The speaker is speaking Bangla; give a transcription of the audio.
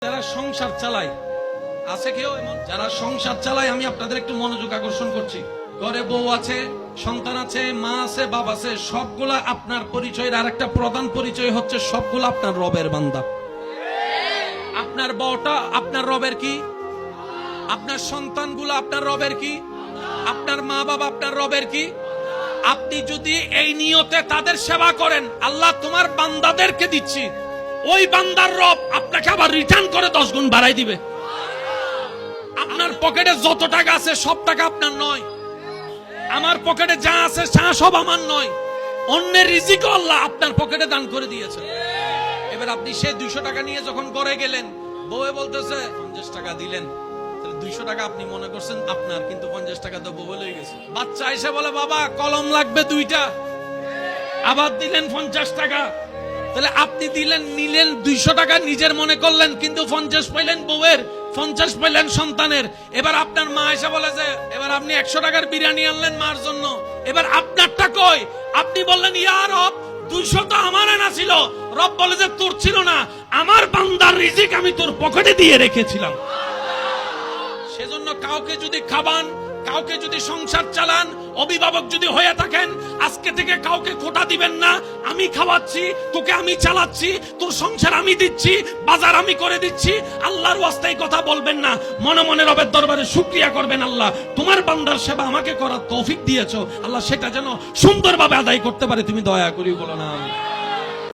যারা সংসার চালায়, আছে কেউ এমন যারা সংসার চালায়? আমি আপনাদের একটু মনোযোগ আকর্ষণ করছি। ঘরে বউ আছে, সন্তান আছে, মা আছে, বাবা আছে, সবগুলা আপনার পরিচয়ের আরেকটা প্রধান পরিচয় হচ্ছে সবগুলা আপনার রবের বান্দা। আপনার বউটা আপনার রবের কি? আপনার সন্তানগুলো আপনার রবের কি? আপনার মা বাবা আপনার রবের কি? আপনি যদি এই নিয়তে তাদের সেবা করেন, আল্লাহ তোমার বান্দাদেরকে দিচ্ছি, ওই বান্দার রব আপনাকে আবার রিটার্ন করে 10 গুণ বাড়াই দিবে। আপনার পকেটে যত টাকা আছে সব টাকা আপনার নয়, আমার পকেটে যা আছে তা সব আমার নয়, অন্যের রিজিক আল্লাহ আপনার পকেটে দান করে দিয়েছে। এবার আপনি সে 200 টাকা নিয়ে যখন ঘরে গেলেন, বউয়ে বলতেছে 50 টাকা দিলেন, 200 টাকা আপনি মনে করছেন আপনার, কিন্তু 50 টাকা তো বউ লয়ে গেছে। বাচ্চা এসে বলে বাবা কলম লাগবে 2টা, আবার দিলেন 50 টাকা। তাহলে আপনি দিলেন, নিলেন 200 টাকা নিজের মনে করলেন, কিন্তু 50 পাইলেন বউয়ের, 50 পাইলেন সন্তানের। এবার আপনার মা এসে বলে যে এবার আপনি 100 টাকার বিরিয়ানি আনলেন মার জন্য, এবার আপনারটা কই? আপনি বললেন ইয়া রব 200 তো আমার আনা ছিল। রব বলে যে তোর ছিল না, আমার বান্দার রিজিক আমি তোর পকেটে দিয়ে রেখেছিলাম। সেজন্য কাউকে যদি খাবান, কাউকে যদি সংসার চালান, অভিভাবক যদি হয়ে থাকেন, আজকে থেকে কাউকে খোটা দিবেন না। আমি খাওয়াচ্ছি তোকে, আমি চালাচ্ছি, তোর সংসার আমি দিচ্ছি, বাজার আমি করে দিচ্ছি, আল্লাহর ওয়াস্তে কথা বলবেন না। মনে মনে রবের দরবারে শুকরিয়া করবেন, আল্লাহ তোমার বান্দার সেবা আমাকে করার তৌফিক দিয়েছো, আল্লাহ সেটা যেন সুন্দরভাবে আদায় করতে পারে, তুমি দয়া করি বলো না।